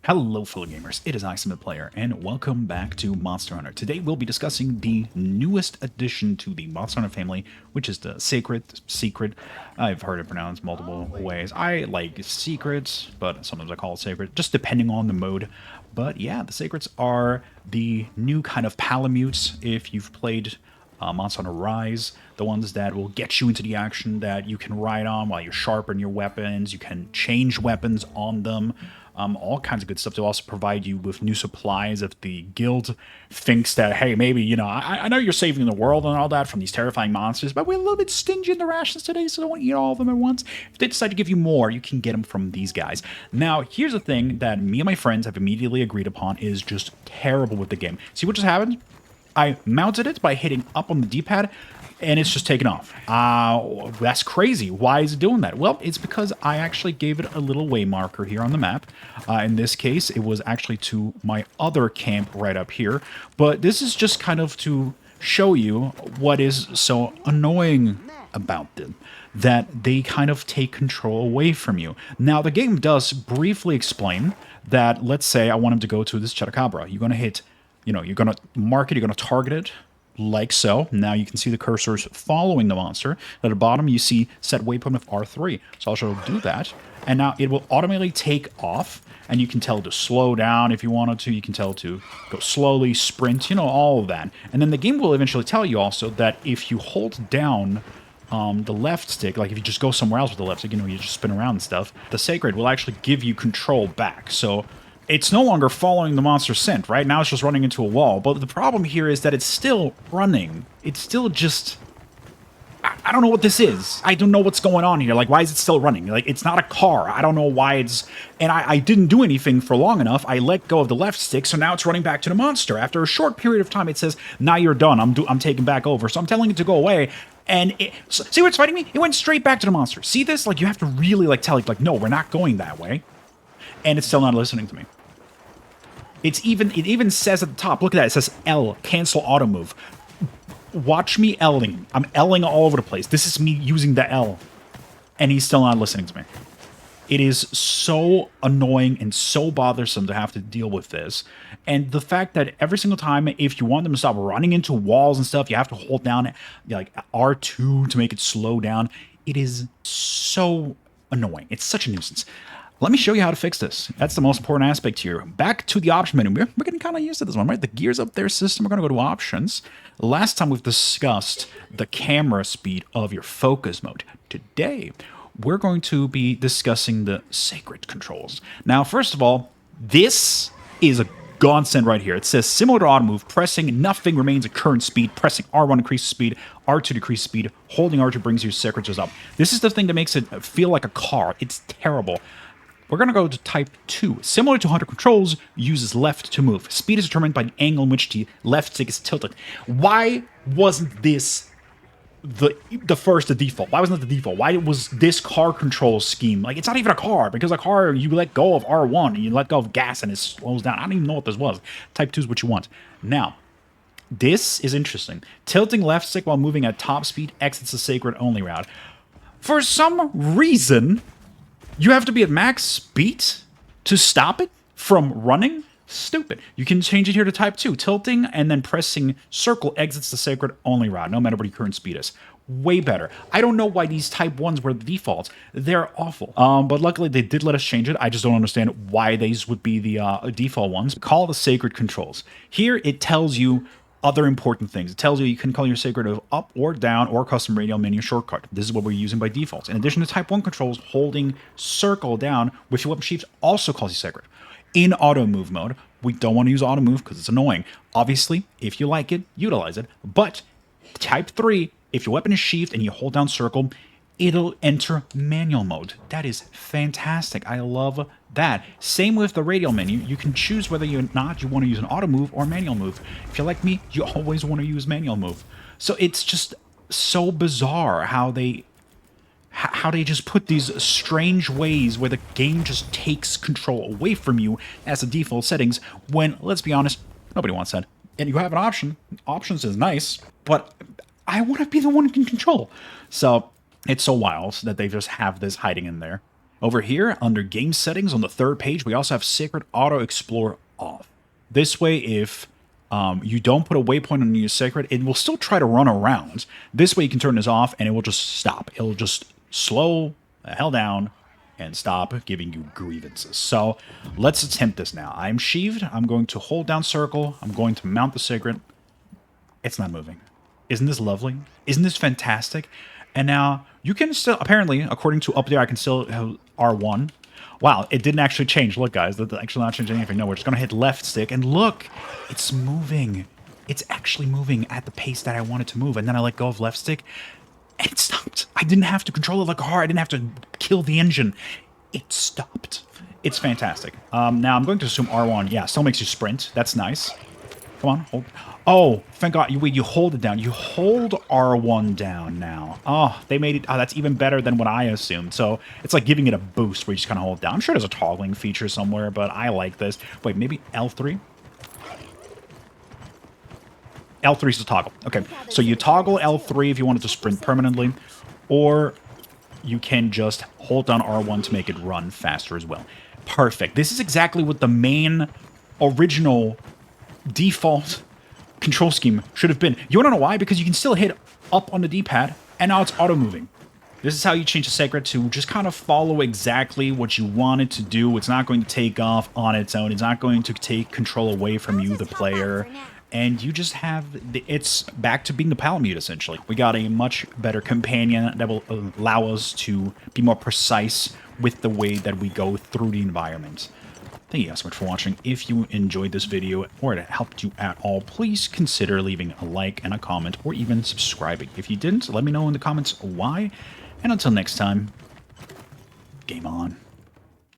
Hello fellow gamers, it is SamthePlayer, and welcome back to Monster Hunter. Today we'll be discussing the newest addition to the Monster Hunter family, which is the Seikret. I've heard it pronounced multiple ways. I like Secrets, but sometimes I call it Seikret, just depending on the mode. But yeah, the Seikrets are the new kind of Palamutes if you've played Monster Hunter Rise, the ones that will get you into the action that you can ride on while you sharpen your weapons, you can change weapons on them, all kinds of good stuff. They'll also provide you with new supplies if the guild thinks that, hey, maybe, I know you're saving the world and all that from these terrifying monsters, but we're a little bit stingy in the rations today, so don't eat all of them at once. If they decide to give you more, you can get them from these guys. Now, here's the thing that me and my friends have immediately agreed upon is just terrible with the game. See what just happened? I mounted it by hitting up on the D-pad, and it's just taken off. That's crazy. Why is it doing that? Well, it's because I actually gave it a little way marker here on the map. In this case, it was actually to my other camp right up here. But this is just kind of to show you what is so annoying about them, that they kind of take control away from you. Now, the game does briefly explain that, let's say I want him to go to this Chupacabra. You're going to hit... you're going to mark it, you're going to target it, like so. Now you can see the cursors following the monster. At the bottom, you see set waypoint of R3. So I'll show do that. And now it will automatically take off, and you can tell it to slow down if you wanted to. You can tell it to go slowly, sprint, all of that. And then the game will eventually tell you also that if you hold down the left stick, like if you just go somewhere else with the left stick, you just spin around and stuff, the Seikret will actually give you control back. So it's no longer following the monster's scent, right? Now it's just running into a wall. But the problem here is that it's still running. It's still just... I don't know what this is. I don't know what's going on here. Like, why is it still running? Like, it's not a car. I don't know why it's... And I didn't do anything for long enough. I let go of the left stick, so now it's running back to the monster. After a short period of time, it says, now you're done. I'm taking back over. So I'm telling it to go away. And see what's fighting me? It went straight back to the monster. See this? Like, you have to really, tell it, no, we're not going that way. And it's still not listening to me. It even says at the top, look at that, it says L, cancel auto move. Watch me L-ing. I'm L-ing all over the place. This is me using the L. And he's still not listening to me. It is so annoying and so bothersome to have to deal with this. And the fact that every single time, if you want them to stop running into walls and stuff, you have to hold down like R2 to make it slow down. It is so annoying. It's such a nuisance. Let me show you how to fix this. That's the most important aspect here. Back to the option menu. We're getting kind of used to this one, right? The gears up there system. We're going to go to options. Last time we've discussed the camera speed of your focus mode. Today, we're going to be discussing the Seikret controls. Now, first of all, this is a godsend right here. It says similar to auto move, pressing nothing remains at current speed, pressing R1 increases speed, R2 decreases speed, holding R2 brings your Seikrets up. This is the thing that makes it feel like a car. It's terrible. We're going to go to type 2. Similar to Hunter controls, uses left to move. Speed is determined by the angle in which the left stick is tilted. Why wasn't this the default? Why wasn't it the default? Why was this car control scheme? Like, it's not even a car, because a car, you let go of R1, and you let go of gas, and it slows down. I don't even know what this was. Type 2 is what you want. Now, this is interesting. Tilting left stick while moving at top speed exits the Seikret only route. For some reason... you have to be at max speed to stop it from running? Stupid. You can change it here to type 2. Tilting and then pressing circle exits the Seikret only route, no matter what your current speed is. Way better. I don't know why these type 1s were the defaults. They're awful. But luckily they did let us change it. I just don't understand why these would be the default ones. Call the Seikret controls. Here it tells you other important things. It tells you can call your Seikret of up or down or custom radial menu shortcut. This is what we're using by default. In addition to type 1 controls, holding circle down with your weapon sheath also calls you Seikret. In auto move mode, we don't want to use auto move because it's annoying. Obviously, if you like it, utilize it. But type 3, if your weapon is sheathed and you hold down circle, it'll enter manual mode. That is fantastic. I love that. Same with the radial menu. You can choose whether you want to use an auto move or manual move. If you're like me, you always want to use manual move. So it's just so bizarre how they just put these strange ways where the game just takes control away from you as the default settings when, let's be honest, nobody wants that. And you have an option. Options is nice, but I want to be the one in control. So it's so wild that they just have this hiding in there. Over here, under game settings on the third page, we also have Seikret Auto Explore off. This way, if you don't put a waypoint on your Seikret, it will still try to run around. This way you can turn this off and it will just stop. It'll just slow the hell down and stop giving you grievances. So let's attempt this now. I'm sheathed. I'm going to hold down circle. I'm going to mount the Seikret. It's not moving. Isn't this lovely? Isn't this fantastic? And now you can still, apparently, according to up there, I can still have R1. Wow, it didn't actually change. Look, guys, that's actually not changing anything. No, we're just going to hit left stick, and look, it's moving. It's actually moving at the pace that I want it to move. And then I let go of left stick, and it stopped. I didn't have to control it like a car. I didn't have to kill the engine. It stopped. It's fantastic. Now I'm going to assume R1. Yeah, still makes you sprint. That's nice. Come on, hold. Oh, thank God. You hold it down. You hold R1 down now. Oh, they made it. Oh, that's even better than what I assumed. So it's like giving it a boost where you just kind of hold it down. I'm sure there's a toggling feature somewhere, but I like this. Wait, maybe L3? L3 is the toggle. Okay, so you toggle L3 if you wanted to sprint permanently, or you can just hold down R1 to make it run faster as well. Perfect. This is exactly what the main original default control scheme should have been. You want to know why? Because you can still hit up on the D-pad, and now it's auto-moving. This is how you change the Seikret to just kind of follow exactly what you want it to do. It's not going to take off on its own. It's not going to take control away from you, the player. And you just have... It's back to being the Palamute, essentially. We got a much better companion that will allow us to be more precise with the way that we go through the environment. Thank you guys so much for watching. If you enjoyed this video or it helped you at all, please consider leaving a like and a comment or even subscribing. If you didn't, let me know in the comments why. And until next time, game on.